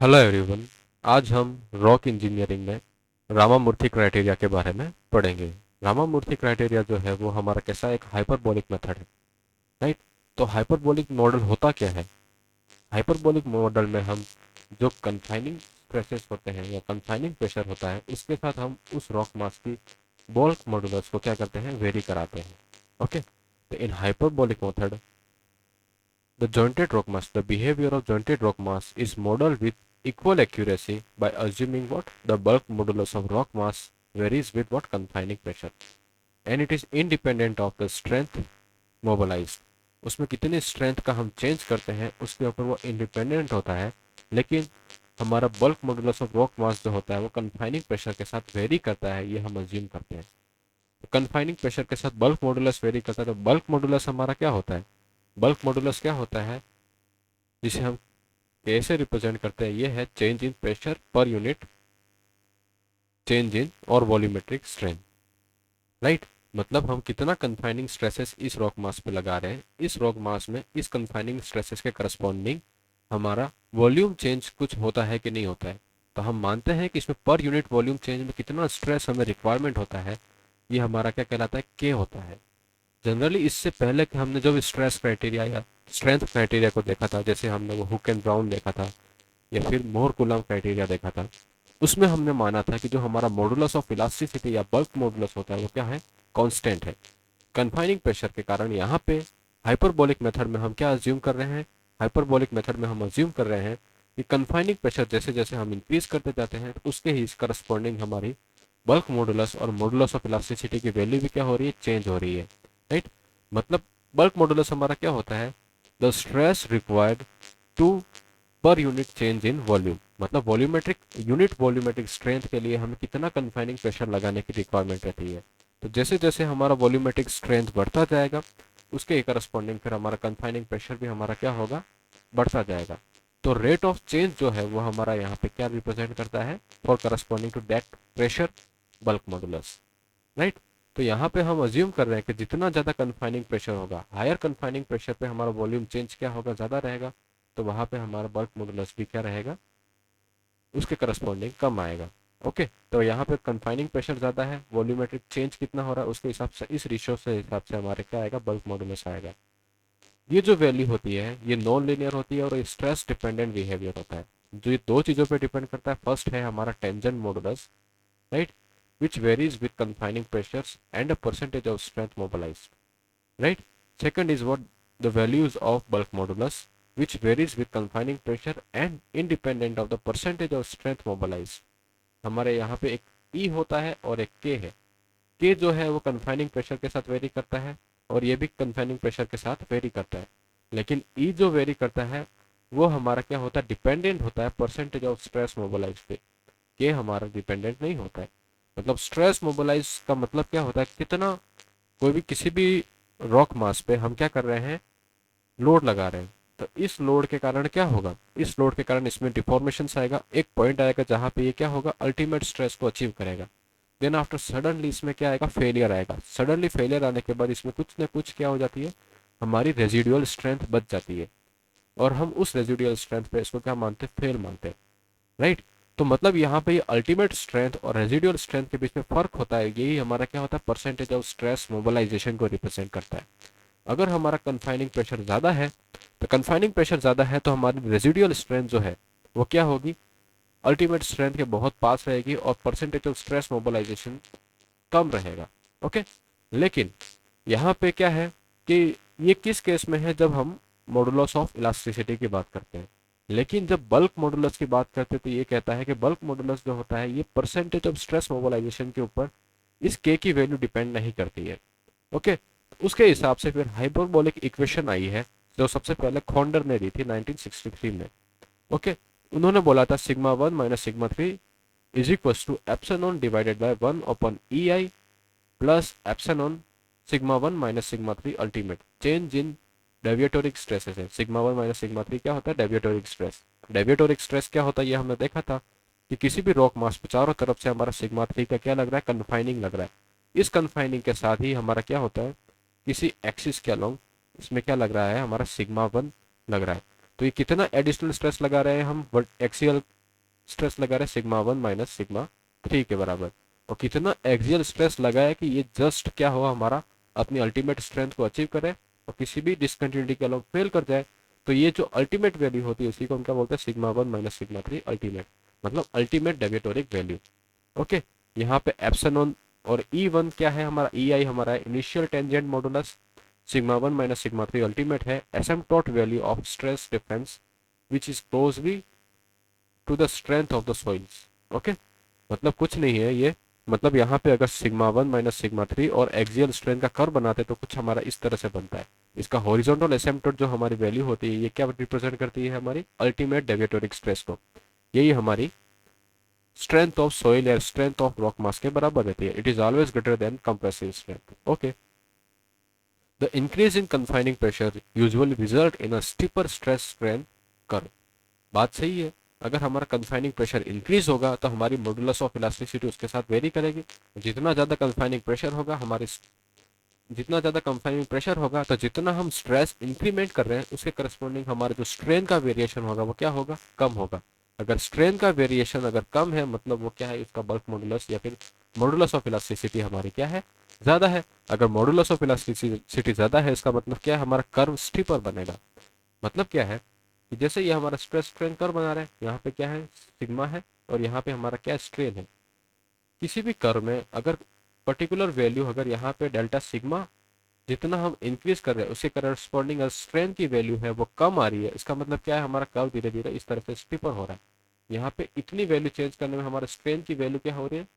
Hello everyone. आज हम rock engineering में रामामूर्ति क्राइटेरिया के बारे में पढ़ेंगे। रामामूर्ति क्राइटेरिया जो है वो हमारा कैसा एक हाइपरबोलिक मेथड है, राइट। तो हाइपरबोलिक मॉडल होता क्या है? हाइपरबोलिक मॉडल में हम जो कन्फाइनिंग स्ट्रेसेस होते हैं या कन्फाइनिंग प्रेशर होता है उसके साथ हम उस रॉक मास की बल्क मॉडुलस को क्या करते हैं, वेरी कराते हैं। ओके, तो in hyperbolic method the jointed rock mass, the behavior of jointed rock mass is modeled with equal accuracy by assuming what the bulk modulus of rock mass varies with what confining pressure and it is independent of the strength mobilized. उसमें कितनी strength का हम change करते हैं उसके ऊपर वो independent होता है, लेकिन हमारा बल्क मॉडुलस ऑफ रॉक मास जो होता है वो कन्फाइनिंग प्रेशर के साथ वेरी करता है, ये हम अज्यूम करते हैं। कन्फाइनिंग प्रेशर के साथ बल्क मॉडुलस वेरी करता है, तो बल्क मॉडुलस हमारा क्या होता है? बल्क मॉडुलस क्या होता है जिसे हम कैसे रिप्रेजेंट करते हैं? ये है चेंज इन प्रेशर पर यूनिट चेंज इन और वॉल्यूमेट्रिक स्ट्रेंथ, राइट। मतलब हम कितना कन्फाइनिंग स्ट्रेसेस इस रॉक मास पे लगा रहे हैं, इस रॉक मास में इस कन्फाइनिंग स्ट्रेसेस के करस्पॉन्डिंग हमारा वॉल्यूम चेंज कुछ होता है कि नहीं होता है। तो हम मानते हैं कि इसमें पर यूनिट वॉल्यूम चेंज में कितना स्ट्रेस हमें रिक्वायरमेंट होता है, ये हमारा क्या कहलाता है, के होता है। जनरली इससे पहले कि हमने जो स्ट्रेस क्राइटेरिया या स्ट्रेंथ क्राइटेरिया को देखा था, जैसे हमने वो हुक एंड ब्राउन देखा था या फिर मोर कुलम क्राइटेरिया देखा था, उसमें हमने माना था कि जो हमारा मॉडुलस ऑफ इलास्टिसिटी या बल्क मॉडुलस होता है वो क्या है, कांस्टेंट है। कन्फाइनिंग प्रेशर के कारण यहाँ पे हाइपरबोलिक मेथड में हम क्या अज्यूम कर रहे हैं, हाइपरबोलिक मेथड में हम अज्यूम कर रहे हैं कि कन्फाइनिंग प्रेशर जैसे जैसे हम इंक्रीज करते जाते हैं तो उसके ही करस्पॉन्डिंग हमारी बल्क मॉडुलस और मॉडुलस ऑफ इलास्टिसिटी की वैल्यू भी क्या हो रही है, चेंज हो रही है, राइट। मतलब बल्क मॉडुलस हमारा क्या होता है, the stress required to per unit change in volume. मतलब वॉल्यूमेट्रिक यूनिट वॉल्यूमेट्रिक स्ट्रेंथ के लिए हमें कितना कन्फाइनिंग प्रेशर लगाने की रिक्वायरमेंट रहती है। तो जैसे जैसे हमारा वॉल्यूमेट्रिक स्ट्रेंथ बढ़ता जाएगा उसके करस्पॉन्डिंग फिर हमारा कन्फाइनिंग प्रेशर भी हमारा क्या होगा, बढ़ता जाएगा। तो रेट ऑफ चेंज जो है वो हमारा यहाँ पे क्या रिप्रेजेंट करता है, for corresponding to that pressure bulk modulus, right. तो यहाँ पे हम अज्यूम कर रहे हैं कि जितना ज़्यादा कन्फाइनिंग प्रेशर होगा, हायर कन्फाइनिंग प्रेशर पे हमारा वॉल्यूम चेंज क्या होगा, ज़्यादा रहेगा। तो वहाँ पे हमारा बल्क मॉडुलस भी क्या रहेगा, उसके करस्पॉन्डिंग कम आएगा। ओके, तो यहाँ पे कन्फाइनिंग प्रेशर ज़्यादा है, वॉल्यूमेट्रिक चेंज कितना हो रहा है उसके हिसाब से, इस रेशियो से हिसाब से हमारे क्या आएगा, बल्क मॉडुलस आएगा। ये जो वैल्यू होती है ये नॉन लीनियर होती है और स्ट्रेस डिपेंडेंट बिहेवियर होता है। जो ये दो चीज़ों पे डिपेंड करता है, फर्स्ट है हमारा tangent modulus, right, which varies with confining pressures and a percentage of strength mobilized, right. Second is what the values of bulk modulus, which varies with confining pressure and independent of the percentage of strength mobilized. हमारे यहाँ पे एक E होता है और एक K है। K जो है वो कन्फाइनिंग प्रेशर के साथ वेरी करता है और ये भी कन्फाइनिंग प्रेशर के साथ वेरी करता है, लेकिन E जो वेरी करता है वो हमारा क्या होता है, डिपेंडेंट होता है परसेंटेज ऑफ स्ट्रेस मोबिलाइज पे। K हमारा डिपेंडेंट नहीं होता है। मतलब स्ट्रेस मोबिलाइज का मतलब क्या होता है, कितना कोई भी किसी भी रॉक मास पे हम क्या कर रहे हैं, लोड लगा रहे हैं। तो इस लोड के कारण क्या होगा, इस लोड के कारण इसमें डिफॉर्मेशन आएगा, एक पॉइंट आएगा जहां पे ये क्या होगा, अल्टीमेट स्ट्रेस को अचीव करेगा। देन आफ्टर सडनली इसमें क्या आएगा, फेलियर आएगा। सडनली फेलियर आने के बाद इसमें कुछ ना कुछ क्या हो जाती है, हमारी रेजिडुअल स्ट्रेंथ बच जाती है और हम उस रेजिडुअल स्ट्रेंथ पे इसको क्या मानते हैं, फेल मानते हैं, राइट। तो मतलब यहाँ पे ये अल्टीमेट स्ट्रेंथ और रेजिडुअल स्ट्रेंथ के बीच में फर्क होता है, यही हमारा क्या होता है, परसेंटेज ऑफ स्ट्रेस मोबिलाइजेशन को रिप्रेजेंट करता है। अगर हमारा कन्फाइनिंग प्रेशर ज़्यादा है, तो कन्फाइनिंग प्रेशर ज़्यादा है तो हमारी रेजिडुअल स्ट्रेंथ जो है वो क्या होगी, अल्टीमेट स्ट्रेंथ के बहुत पास रहेगी और परसेंटेज ऑफ स्ट्रेस मोबिलाइजेशन कम रहेगा। ओके, लेकिन यहाँ पे क्या है कि ये किस केस में है, जब हम मॉडुलस ऑफ इलास्टिसिटी की बात करते हैं। लेकिन जब बल्क मॉडुलस की बात करते हैं तो ये कहता है कि बल्क मॉडुलस जो होता है ये परसेंटेज ऑफ स्ट्रेस मोबिलाइजेशन के ऊपर इस के की वैल्यू डिपेंड नहीं करती है। ओके, उसके हिसाब से फिर हाइपरबोलिक इक्वेशन आई है जो सबसे पहले खोंडर ने दी थी 1963 में। ओके, उन्होंने बोला था sigma one minus sigma three is equal to epsilon divided by one upon E I plus epsilon sigma one minus sigma three ultimate change in deviatoric stresses है। Sigma one minus sigma three क्या होता है, डेविएटोरिक stress. डेविएटोरिक stress क्या होता है ये हमने देखा था कि किसी भी रॉक मास पे चारों तरफ से हमारा सिग्मा थ्री का क्या लग रहा है, कन्फाइनिंग लग रहा है। इस कन्फाइनिंग के साथ ही हमारा क्या होता है, किसी एक्सिस के अलोंग इसमें क्या लग रहा है, हमारा सिग्मा वन लग रहा है। तो ये कितना एडिशनल स्ट्रेस लगा रहे हैं हम, एक्सियल स्ट्रेस लगा रहे हैं सिग्मा 1 माइनस सिग्मा 3 के बराबर। और कितना एक्सियल स्ट्रेस लगा है कि ये जस्ट क्या हो, हमारा अपनी अल्टीमेट स्ट्रेंथ को अचीव करे और किसी भी डिसकंटिन्यूटी के अलावा फेल कर जाए। तो ये जो अल्टीमेट वैल्यू होती है उसी को हम क्या बोलते हैं, सिग्मा 1 माइनस सिग्मा 3 अल्टीमेट, मतलब अल्टीमेट डेविएटोरिक वैल्यू। ओके, यहाँ पे एप्सिलॉन और E1 क्या है हमारा, EI हमारा initial tangent modulus, sigma 1 minus sigma 3 ultimate है, asymptote value of stress difference which is closely to the strength of the soils. Okay, मतलब कुछ नहीं है ये, मतलब यहाँ पे अगर सिग्मा 1 माइनस सिग्मा 3 और एक्सियल स्ट्रेंथ का कर्व बनाते तो कुछ हमारा इस तरह से बनता है। इसका हॉरिजॉन्टल एसिम्पटोट जो हमारी वैल्यू होती है ये क्या रिप्रेजेंट करती है, हमारी अल्टीमेट डेविएटोरिक स्ट्रेस को। यही हमारी स्ट्रेंथ ऑफ सोइल या स्ट्रेंथ ऑफ रॉक मास के बराबर रहती है। It is always greater than compressive strength. Okay, the increase in confining pressure usually result in a steeper stress strain curve. बात सही है, अगर हमारा कन्फाइनिंग प्रेशर इंक्रीज होगा तो हमारी मॉडुलस ऑफ इलास्टिसिटी उसके साथ वेरी करेगी। जितना ज्यादा कन्फाइनिंग प्रेशर होगा हमारे, जितना ज्यादा कन्फाइनिंग प्रेशर होगा तो जितना हम स्ट्रेस इंक्रीमेंट कर रहे हैं उसके करस्पॉन्डिंग हमारा जो स्ट्रेन का वेरिएशन होगा वो क्या होगा, कम होगा। अगर स्ट्रेन का वेरिएशन अगर कम है मतलब वो क्या है, इसका बल्क मॉडुलस या फिर मॉडुलस ऑफ इलास्टिसिटी हमारी क्या है, ज्यादा है। अगर मॉडुलस ऑफ इलास्टिसिटी ज्यादा है इसका मतलब क्या है, हमारा कर्व स्टीपर बनेगा। मतलब क्या है कि जैसे ये हमारा स्ट्रेस स्ट्रेन कर्व बना रहे हैं, यहाँ पे क्या है, सिग्मा है और यहाँ पे हमारा क्या स्ट्रेन है। किसी भी कर्व में अगर पर्टिकुलर वैल्यू, अगर यहाँ पे डेल्टा सिग्मा जितना हम इंक्रीज कर रहे हैं उसके करस्पॉन्डिंग स्ट्रेंथ की वैल्यू है वो कम आ रही है, इसका मतलब क्या है, हमारा कर्व धीरे धीरे इस तरह से स्टीपर हो रहा है। यहाँ पे इतनी वैल्यू चेंज करने में हमारा स्ट्रेंथ की वैल्यू क्या हो रही है,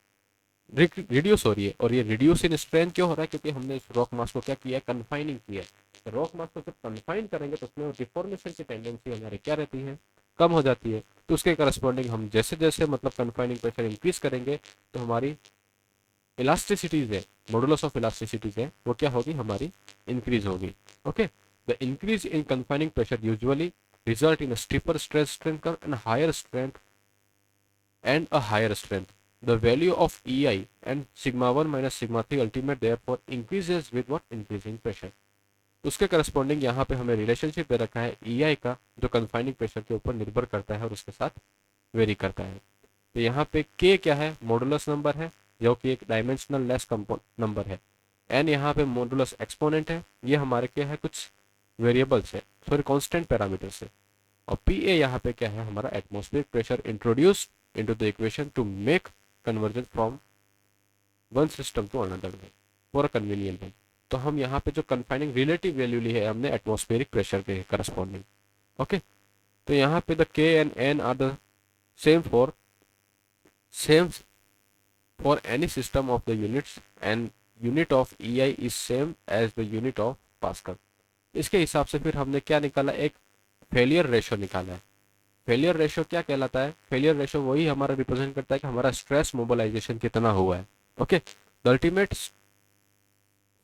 रिड्यूस हो रही है। और ये रिड्यूस इन स्ट्रेंथ क्यों हो रहा है, क्योंकि हमने इस रॉक मास को क्या किया है, कन्फाइनिंग किया है। रॉक मास को जब कन्फाइन करेंगे तो उसमें डिफॉर्मेशन की टेंडेंसी हमारी क्या रहती है, कम हो जाती है। तो उसके करस्पॉन्डिंग हम जैसे जैसे मतलब कन्फाइनिंग प्रेशर इंक्रीज करेंगे तो हमारी इलास्टिसिटीज है, मॉडुलस ऑफ इलास्टिसिटीज है वो क्या होगी, हमारी इंक्रीज होगी। Okay, the increase in confining pressure usually result in a steeper stress strain curve and higher strength and a higher strength. The value of EI and sigma 1 minus sigma 3 ultimate therefore increases with what, increasing pressure. उसके corresponding यहाँ पे हमें relationship दे रखा है EI का, जो confining pressure के ऊपर निर्भर करता है और उसके साथ वेरी करता है। तो यहाँ पे K क्या है, मॉडुलस नंबर है जो कि एक डायमेंशनल लेस नंबर है। N यहाँ पे मॉडुलस एक्सपोनेंट है, ये हमारे क्या है, कुछ वेरिएबल्स है, सॉरी कॉन्स्टेंट पैरामीटर्स है। और PA यहाँ पे क्या है, हमारा atmospheric pressure introduce into the equation to make conversion from one system to another one for a convenient one। तो हम यहाँ पे जो कन्फाइनिंग रिलेटिव वैल्यू ली है हमने एटमॉस्फेरिक प्रेशर के करस्पॉन्डिंग। ओके, तो यहाँ पे the K and N are the same for any system of the units and unit of EI is same as the unit of pascal. इसके हिसाब से फिर हमने क्या निकाला, एक फेलियर रेशो निकाला है। फेलियर रेशो क्या कहलाता है, फेलियर रेशो वही हमारा रिप्रेजेंट करता है कि हमारा स्ट्रेस मोबिलाइजेशन कितना हुआ है। Okay, the ultimate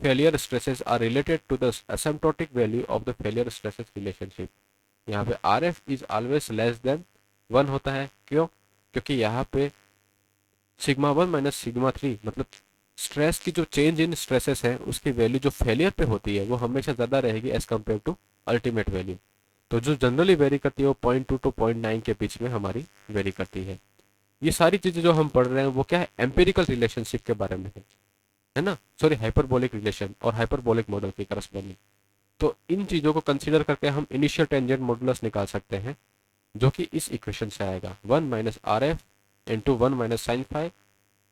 failure stresses are related to the asymptotic value of the failure stresses relationship. यहाँ पे RF is always less than 1 होता है, क्यों, क्योंकि यहाँ पे सिग्मा 1 माइनस सिग्मा 3 मतलब स्ट्रेस की जो चेंज इन स्ट्रेसेस है उसकी वैल्यू जो फेलियर पे होती है वो हमेशा ज्यादा रहेगी as compare to ultimate value. तो जो जनरली वेरी करती है वो 0.2 टू 0.9 के बीच में हमारी वेरी करती है। ये सारी चीजें जो हम पढ़ रहे हैं वो क्या है, एम्पिरिकल रिलेशनशिप के बारे में है ना, सॉरी हाइपरबोलिक रिलेशन और हाइपरबोलिक मॉडल की करस्पॉन्डिंग। तो इन चीजों को कंसीडर करके हम इनिशियल टेंजेंट मॉडुलस निकाल सकते हैं जो कि इस इक्वेशन से आएगा, 1 minus RF into 1 minus sine five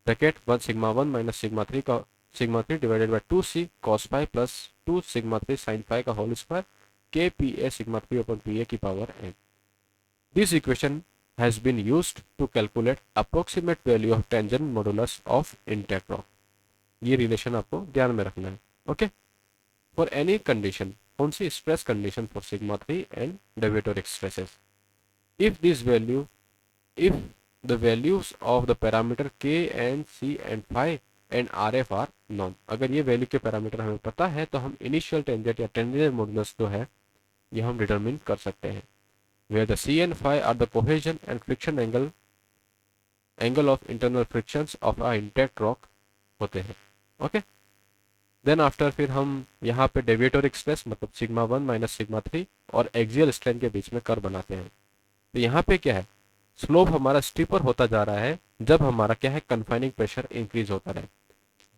bracket 1 sigma 1 minus sigma 3 का sigma 3 divided by 2C cos five plus 2 sigma 3 sine five का whole square KPA sigma 3 upon PA की power n. This equation has been used to calculate approximate value of tangent modulus of intact rock. ये relation आपको ध्यान में रखना है। Okay, for any condition, कौन सी stress condition for sigma 3 and deviatoric stresses, if this value, if the values of the parameter K and C and phi and RF are known. अगर ये वैल्यू के पैरामीटर हमें पता है तो हम इनिशियल टेंजेंट या टेंजेंट मॉडुलस जो है ये हम डिटरमिन कर सकते हैं। Where the C and phi are the cohesion and friction angle of internal frictions of a intact rock होते हैं। ओके, देन आफ्टर फिर हम यहाँ पे डेविएटोरिक स्ट्रेस मतलब सिग्मा 1 माइनस सिग्मा 3 और एक्सियल स्ट्रेन के बीच में कर्व बनाते हैं। तो यहाँ पे क्या है, स्लोप हमारा स्टीपर होता जा रहा है जब हमारा क्या है, कन्फाइनिंग प्रेशर इंक्रीज होता है।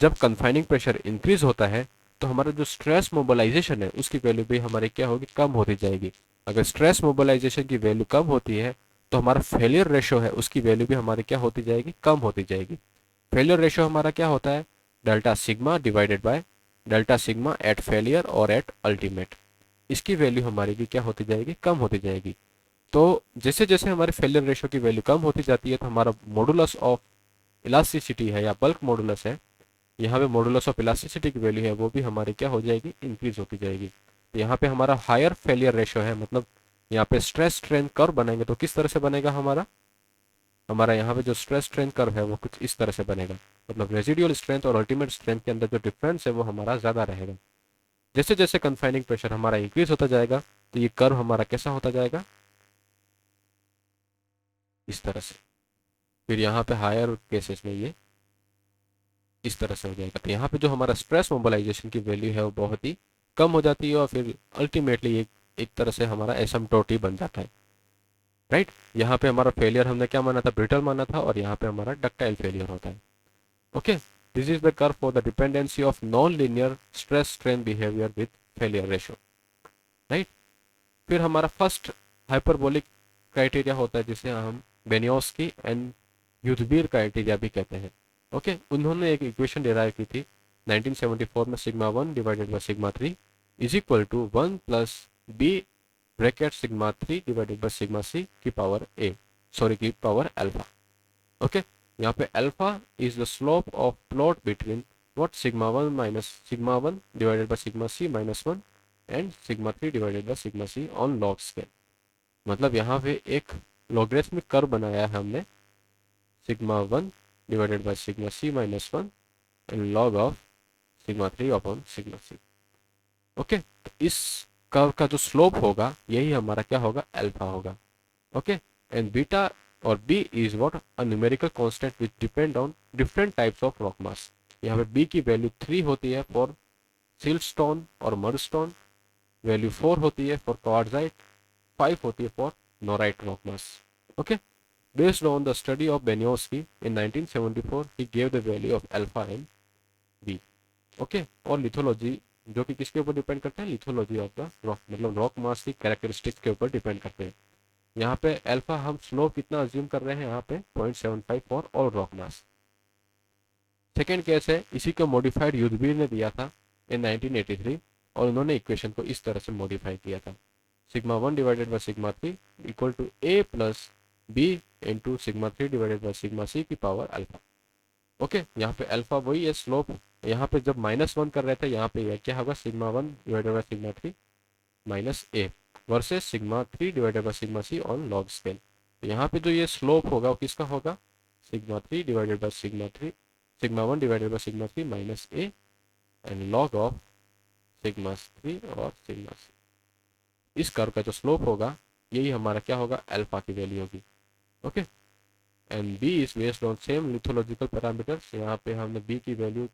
जब कन्फाइनिंग प्रेशर इंक्रीज होता है तो हमारा जो स्ट्रेस मोबिलाइजेशन है उसकी वैल्यू भी हमारी क्या होगी, कम होती जाएगी। अगर स्ट्रेस मोबिलाइजेशन की वैल्यू कम होती है तो हमारा फेलियर रेशो है उसकी वैल्यू भी हमारी क्या होती जाएगी, कम होती जाएगी। फेलियर रेशो हमारा क्या होता है, delta sigma divided by delta sigma at failure और एट अल्टीमेट। इसकी वैल्यू हमारी भी क्या होती जाएगी, कम होती जाएगी। तो जैसे जैसे हमारे फेलियर रेशो की वैल्यू कम होती जाती है तो हमारा मॉडुलस ऑफ इलास्टिसिटी है या बल्क मॉडुलस है, यहाँ पे मॉडुलस ऑफ इलास्टिसिटी की वैल्यू है वो भी हमारी क्या हो जाएगी, इंक्रीज होती जाएगी। तो यहाँ पे हमारा हायर फेलियर रेशो है, मतलब यहाँ पे स्ट्रेस स्ट्रेन कर्व बनाएंगे तो किस तरह से बनेगा हमारा, हमारा यहाँ पे जो स्ट्रेस स्ट्रेन कर्व है वो कुछ इस तरह से बनेगा। मतलब रेजिडुअल स्ट्रेंथ और अल्टीमेट स्ट्रेंथ के अंदर जो डिफरेंस है वो हमारा ज्यादा रहेगा। जैसे जैसे कन्फाइनिंग प्रेशर हमारा इंक्रीज होता जाएगा तो ये कर्व हमारा कैसा होता जाएगा, इस तरह से। फिर यहाँ पे हायर केसेस में ये इस तरह से हो जाएगा। तो यहाँ पे जो हमारा स्ट्रेस मोबिलाइजेशन की वैल्यू है वो बहुत ही कम हो जाती है और फिर अल्टीमेटली एक तरह से हमारा एसिम्प्टोट ही बन जाता है। राइट, यहाँ पे हमारा फेलियर हमने क्या माना था, ब्रिटल माना था, और यहाँ पे हमारा डक्टाइल फेलियर होता है। Okay, this is the curve for the dependency of non linear stress strain behaviour with failure ratio. Right, फिर हमारा फर्स्ट हाइपरबोलिक क्राइटेरिया होता है जिसे हम बेनियोस्की एंड यूथबीर क्राइटेरिया भी कहते हैं। ओके, उन्होंने एक इक्वेशन डिराइव की थी 1974 में, sigma 1 divided by sigma 3 is equal to 1 plus B bracket sigma 3 divided by sigma C की पावर ए, सॉरी की पावर अल्फा। ओके, यहाँ पे alpha is the slope of plot between what, sigma 1 minus sigma 1 divided by sigma C minus 1 and sigma 3 divided by sigma C on log scale. मतलब यहाँ पे एक logarithmic curve बनाया है हमने, sigma 1 divided by sigma C minus 1 and log of sigma 3 upon sigma C. Okay, तो इस curve का जो स्लोप होगा यही हमारा क्या होगा, अल्फा होगा। ओके, एंड बीटा और B is what, a numerical constant which depend on different types of rock mass. यहाँ पे बी की वैल्यू 3 होती है फॉर सिल्टस्टोन और मडस्टोन, वैल्यू 4 होती है फॉर क्वार्ट्जाइट, 5 होती है for norite rock mass. Okay, based on the study of Benioski in 1974 he gave the value of alpha and b। Okay, और लिथोलॉजी जो कि किसके ऊपर डिपेंड करते हैं, लिथोलॉजी ऑफ द रॉक, मतलब रॉक मास की कैरेक्टरिस्टिक्स के ऊपर डिपेंड करते हैं। यहाँ पे अल्फा हम स्लोप कितना अज्यूम कर रहे हैं, यहाँ पे 0.75 for all rock mass. Second case है, इसी को मॉडिफाइड युद्धवीर ने दिया था इन 1983 और उन्होंने इक्वेशन को इस तरह से मॉडिफाई किया था, sigma 1 divided by sigma 3 equal to A plus B into sigma 3 divided by sigma C की पावर अल्फा। ओके, यहाँ पे अल्फा वही है स्लोप, यहाँ पे जब -1 कर रहे थे यहाँ पे क्या होगा, sigma 1 divided by sigma 3 minus A versus sigma 3 divided by sigma C on log scale. तो यहाँ पे जो ये स्लोप होगा वो किसका होगा, sigma 3 divided by sigma 3, sigma 1 divided by sigma 3 minus A and log of sigma 3 और सिग्मा सी। इस कर्व का जो स्लोप होगा यही हमारा क्या होगा, अल्फा की वैल्यू होगी। Okay, and B is based on same lithological parameters. यहाँ पे हमने बी की वैल्यू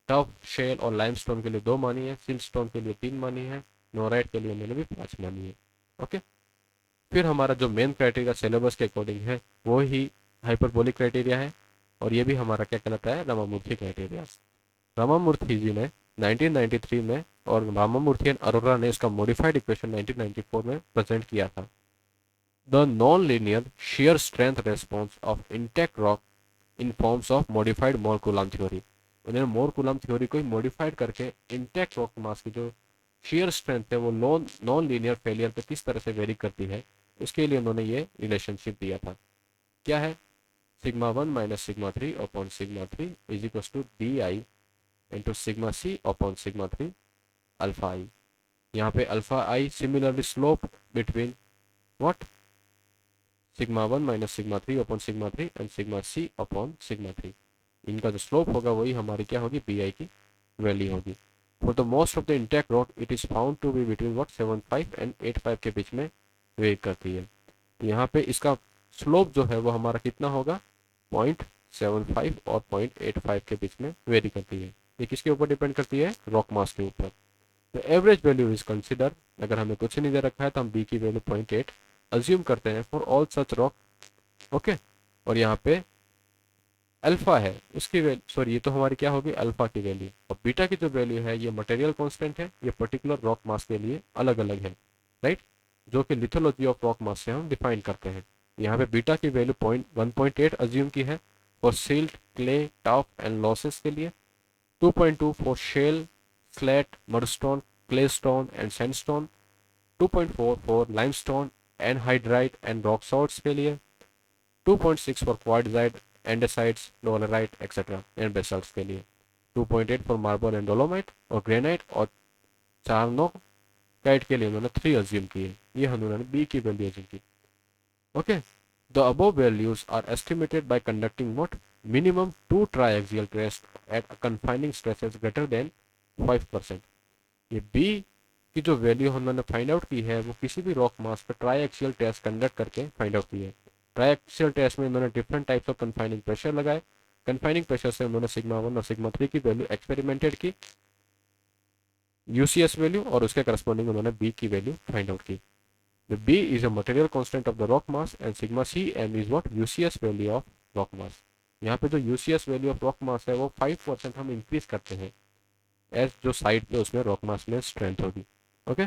टफ शेल और लाइमस्टोन के लिए 2 मानी है, सिल्टस्टोन के लिए 3 मानी है, नोराइट के लिए मैंने भी 5 मानी है। ओके, फिर हमारा जो मेन क्राइटेरिया सिलेबस के अकॉर्डिंग है वो ही हाइपरबोलिक क्राइटेरिया है और ये भी हमारा क्या कहलाता है, रामामूर्ति क्राइटेरिया। रामामूर्ति जी ने 1993 में और रामामूर्ति एंड अरोरा ने इसका मॉडिफाइड इक्वेशन 1994 में प्रेजेंट किया था। The non linear shear strength response of intact rock in forms of modified more coulomb theory. उन्होंने मोर कूलम थ्योरी को मॉडिफाइड करके इंटैक्ट रॉक मास की जो shear स्ट्रेंथ है वो नॉन लीनियर फेलियर पे किस तरह से वेरी करती है, उसके लिए उन्होंने ये रिलेशनशिप दिया था। क्या है, sigma 1 minus sigma 3 upon sigma 3 is equal to D I into sigma C upon sigma 3 alpha I. यहाँ पे alpha I similarly slope between what, sigma 1 minus sigma 3 upon sigma 3 and sigma C upon sigma 3। इनका जो slope होगा वही हमारी क्या होगी, B I की वैल्यू होगी। For the most of the intact rock it is found to be between what 75 and 85 के बीच में वेरी करती है। तो यहाँ पे इसका स्लोप जो है वो हमारा कितना होगा, 0.75 और 0.85 के बीच में वेरी करती है। ये किसके ऊपर डिपेंड करती है, रॉक मास के ऊपर। तो एवरेज वैल्यू इज कंसिडर, अगर हमें कुछ नहीं दे रखा है तो हम बी की वैल्यू 0.8 अज्यूम करते हैं for all such rock. Okay, और यहाँ पे अल्फा है उसकी वैल्यू, सॉरी ये तो हमारी क्या होगी, अल्फा की वैल्यू, और बीटा की जो वैल्यू है ये मटेरियल कांस्टेंट है, ये पर्टिकुलर रॉक मास के लिए अलग अलग है, राइट, जो कि लिथोलॉजी ऑफ रॉक मास से हम डिफाइन करते हैं। यहाँ पे बीटा की वैल्यू 1.8 अज्यूम की है for silt, clay, top and loesses के लिए, 2.2 for shale, slate, mudstone, claystone and sandstone, 2.4 for limestone, anhydrite and rock salts के लिए, 2.6 for quartzite, andesites, dolerite etcetera and basalts के लिए, 2.8 फॉर मार्बल एंड डोलोमाइट और granite और charnockite के लिए उन्होंने 3 अज्यूम किए, ये हम उन्होंने बी की वैल्यू अज्यूम की। Okay, the above values are estimated by conducting what, minimum 2 triaxial tests at a confining stresses greater than 5%। ये बी की जो वैल्यू हमने फाइंड आउट की है वो किसी भी रॉक मास पर ट्राई एक्सियल टेस्ट कंडक्ट करके फाइंड आउट की है। ट्राई एक्सियल टेस्ट में उन्होंने different types of confining pressure लगाए, कन्फाइनिंग प्रेशर से उन्होंने सिग्मा 1 और सिग्मा 3 की वैल्यू एक्सपेरिमेंटेड की, यूसीएस वैल्यू, और उसके करस्पॉन्डिंग उन्होंने बी की वैल्यू फाइंड आउट की। The B is a material constant of the rock mass and sigma Cm is what, UCS value of rock mass। यहाँ पे जो UCS वैल्यू ऑफ रॉक मास है वो 5% हम इंक्रीज करते हैं एज जो साइड पे उसमें रॉक मास में स्ट्रेंथ होगी। ओके,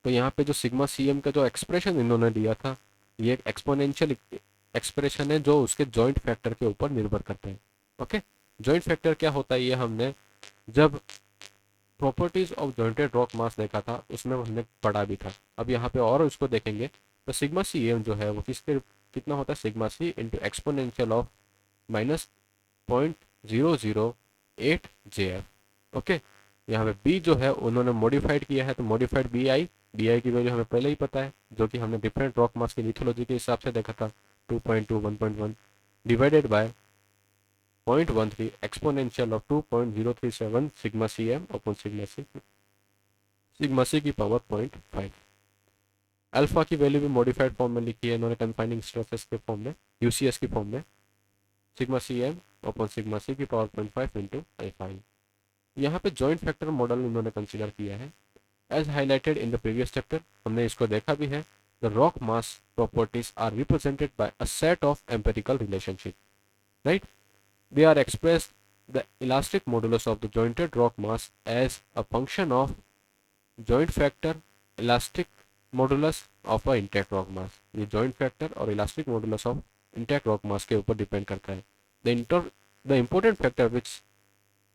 तो यहाँ पे जो सिग्मा सीएम का जो एक्सप्रेशन इन्होंने दिया था ये एक एक्सपोनेंशियल एक्सप्रेशन है जो उसके जॉइंट फैक्टर के ऊपर निर्भर करते हैं। ओके, जॉइंट फैक्टर क्या होता है ये हमने जब प्रॉपर्टीज ऑफ जॉइंटेड रॉक मास देखा था उसमें हमने पढ़ा भी था। अब यहाँ पे और उसको देखेंगे तो सिग्मा सी एम जो है वो किसके कितना होता है, sigma C into exponential of -0.008 J F. Okay, यहाँ पे बी जो है उन्होंने मॉडिफाइड किया है तो मॉडिफाइड बी आई की वैल्यू हमें पहले ही पता है जो कि हमने डिफरेंट रॉक मास की लिथोलॉजी के हिसाब से देखा था, 2.2 1.1 divided by 0.13 exponential of 2.037 sigma C M upon sigma C की पावर 0.5। अल्फा की वैल्यू भी मॉडिफाइड फॉर्म में लिखी है इन्होंने कन्फाइनिंग स्ट्रेसेस के फॉर्म में, यूसीएस की फॉर्म में, sigma C M upon sigma C की पावर 0.5 इंटू अल्फा। यहाँ पे जॉइंट फैक्टर मॉडल इन्होंने कंसिडर किया है as highlighted in the previous chapter, हमने इसको देखा भी है। The rock mass properties are represented by a set of empirical relationship, right. They are expressed the elastic modulus of the jointed rock mass as a function of joint factor, elastic modulus of a intact rock mass। ये joint factor और elastic modulus of intact rock mass के ऊपर depend करता है। The important factor which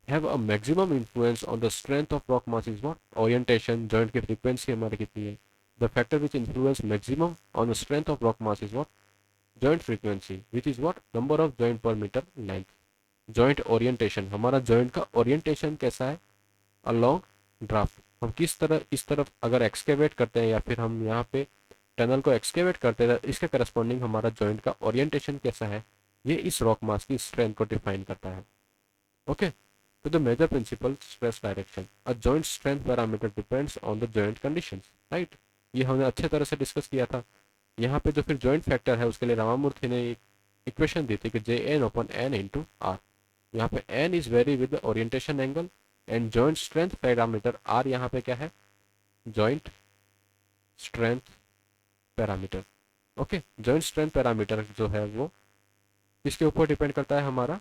have a maximum influence on the strength of rock mass is what, orientation, joint की frequency हमारी कितनी है। The factor which influence maximum on the strength of rock mass is what, joint frequency, which is what, number of joint per meter length। Joint orientation, हमारा joint का orientation कैसा है, along draft, हम किस तरह इस तरफ अगर एक्सकेवेट करते हैं या फिर हम यहाँ पे टनल को एक्सकेवेट करते हैं इसके करस्पॉन्डिंग हमारा जॉइंट का ओरिएंटेशन कैसा है, ये इस रॉक मास की स्ट्रेंथ को डिफाइन करता है। ओके, तो the major principal stress direction, a joint strength parameter depends on the joint conditions, right, ये हमने अच्छे तरह से डिस्कस किया था। यहाँ पे जो फिर जॉइंट फैक्टर है उसके लिए रामामूर्ति ने इक्वेशन दी थी कि J N upon N into R, यहाँ पे n is varies with orientation angle and joint strength parameter r यहाँ पे क्या है, joint strength parameter. Okay, joint strength parameter जो है वो इसके ऊपर डिपेंड करता है हमारा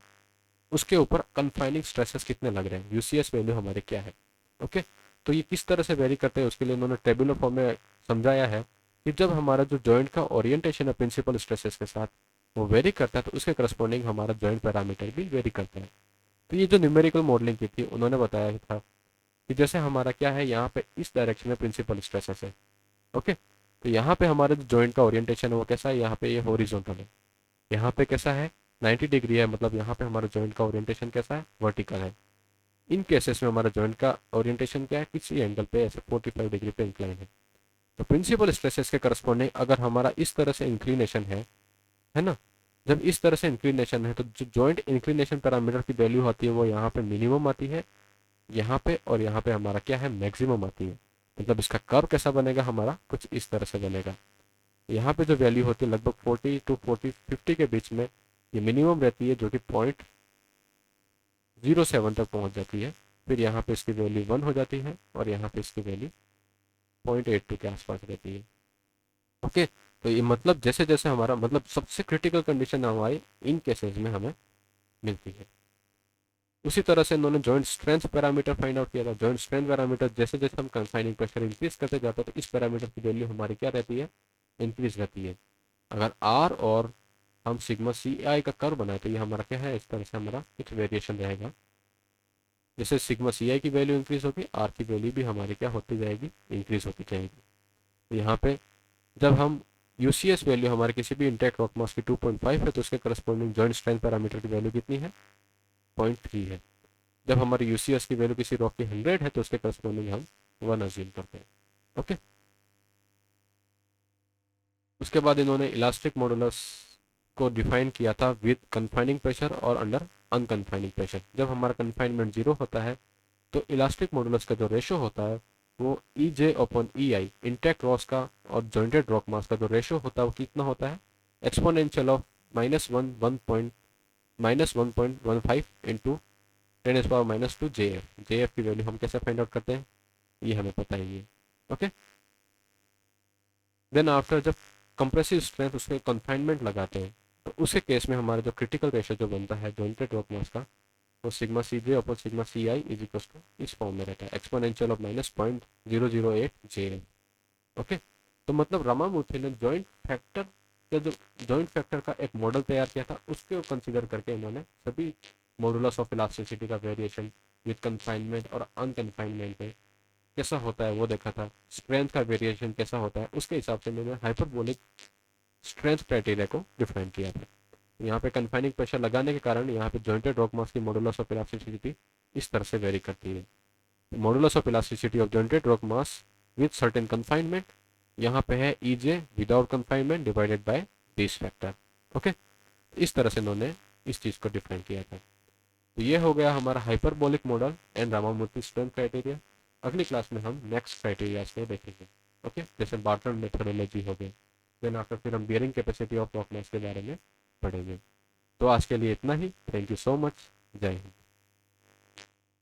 उसके ऊपर कन्फाइनिंग स्ट्रेसेस कितने लग रहे हैं, यूसीएस वैल्यू हमारे क्या है। ओके, तो ये किस तरह से वेरी करते हैं उसके लिए उन्होंने टेबुलर फॉर्म में समझाया है कि जब हमारा जो जॉइंट का ओरिएंटेशन है प्रिंसिपल स्ट्रेसेस के साथ वो वेरी करता है तो उसके करस्पॉन्डिंग हमारा जॉइंट पैरामीटर भी वेरी करता है। तो ये जो न्यूमेरिकल मॉडलिंग की थी उन्होंने बताया था कि जैसे हमारा क्या है यहाँ पे इस डायरेक्शन में प्रिंसिपल स्ट्रेसेस है। ओके, तो यहाँ पे हमारे जो जॉइंट का ओरिएंटेशन है वो कैसा है, यहाँ पे ये हॉरिजॉन्टल है, यहाँ पे कैसा है 90 डिग्री है, मतलब यहाँ पे हमारा जॉइंट का ओरिएंटेशन कैसा है, वर्टिकल है। इन केसेस में हमारा जॉइंट का ओरिएंटेशन क्या है, किसी एंगल पे ऐसे 45 डिग्री पे इंक्लाइन है। तो प्रिंसिपल स्ट्रेसेस के करस्पॉन्डिंग अगर हमारा इस तरह से इंक्लिनेशन है ना, जब इस तरह से इंक्लिनेशन है तो जो जॉइंट इंक्लिनेशन पैरामीटर की वैल्यू आती है वो यहाँ पे मिनिमम आती है यहाँ पे, और यहाँ पे हमारा क्या है मैक्सिमम आती है। मतलब इसका कर्व कैसा बनेगा हमारा, कुछ इस तरह से बनेगा। यहाँ पे जो वैल्यू होती है लगभग 40 to 50 के बीच में ये मिनिमम रहती है जो कि 0.7 तक पहुंच जाती है, फिर यहाँ पे इसकी वैल्यू 1 हो जाती है और यहाँ पे इसकी वैल्यू 0.82 के आसपास रहती है। ओके, तो ये मतलब जैसे जैसे हमारा मतलब सबसे क्रिटिकल कंडीशन हमारी इन केसेस में हमें मिलती है। उसी तरह से इन्होंने joint strength parameter find out किया था। जॉइंट स्ट्रेंथ पैरामीटर जैसे जैसे हम कंफाइनिंग प्रेशर इंक्रीज करते जाते हैं तो इस पैरामीटर की वैल्यू हमारी क्या रहती है, इंक्रीज रहती है। अगर आर और हम सिग्मा सी आई का कर्व बनाए तो ये हमारा क्या है, इस तरह से हमारा कुछ वेरिएशन रहेगा। जैसे सिग्मा सी आई की वैल्यू इंक्रीज होगी, आर की वैल्यू भी हमारी क्या होती जाएगी, इंक्रीज होती जाएगी। तो यहाँ पे जब हम यूसीएस वैल्यू हमारे किसी भी इंटैक्ट रॉक मास की 2.5 है तो उसके करस्पॉन्डिंग जॉइंट स्ट्रेंथ पैरामीटर की वैल्यू कितनी है, 0.3 है। जब हमारी यूसीएस की वैल्यू किसी रॉक की 100 है तो उसके करस्पॉन्डिंग हम 1 अज्यूम करते हैं। ओके, उसके बाद इन्होंने इलास्टिक मॉडुलस को डिफाइन किया था विद कन्फाइनिंग प्रेशर और अंडर अनकन्फाइनिंग प्रेशर। जब हमारा कन्फाइनमेंट 0 होता है तो इलास्टिक मॉडुलस का जो रेशो होता है वो ई जे अपॉन ई आई इंटैक्ट रॉस का और जॉइंटेड रॉक मास का जो रेशो होता है वो कितना होता है, exponential of -1.15 into 10⁻² J F. J F की वैल्यू हम कैसे फाइंड आउट करते हैं, ये हमें पता ही है। ओके, देन आफ्टर जब कंप्रेसिव स्ट्रेंथ उसमें कन्फाइनमेंट लगाते हैं तो उसके केस में हमारा जो क्रिटिकल रेशो जो बनता है जॉइंटेड रॉक मास का वो sigma C J upon sigma C I is equal to इस फॉर्म में रहता है, exponential of -0.008 J F. Okay, तो मतलब रामामूर्ति ने जॉइंट फैक्टर का जो जॉइंट फैक्टर का एक मॉडल तैयार किया था उसके कंसिडर करके इन्होंने सभी मॉडुलस ऑफ इलास्टिसिटी का वेरिएशन विद कन्फाइनमेंट और अनकन्फाइनमेंट में कैसा होता है वो देखा था, स्ट्रेंथ का वेरिएशन कैसा होता है उसके हिसाब से मैंने हाइपरबोलिक स्ट्रेंथ क्राइटेरिया को डिफाइन किया था। यहाँ पे कन्फाइनिंग प्रेशर लगाने के कारण यहाँ पे जॉइंटेड रॉक मास की मॉडुलस ऑफ इलास्टिसिटी इस तरह से वेरी करती है। Modulus of elasticity of jointed rock mass with certain confinement यहाँ पे है E J without confinement divided by this factor. Okay, इस तरह से इन्होंने इस चीज को डिफाइन किया था। तो ये हो गया हमारा hyperbolic model and Ramamurthy strength criteria. अगली क्लास में हम नेक्स्ट क्राइटेरिया को देखेंगे। ओके, जैसे बार्टन मेथोडोलॉजी हो गई, देन आफ्टर फिर हम bearing capacity of rock mass के बारे में पढ़ेंगे। तो आज के लिए इतना ही। Thank you so much. जय हिंद।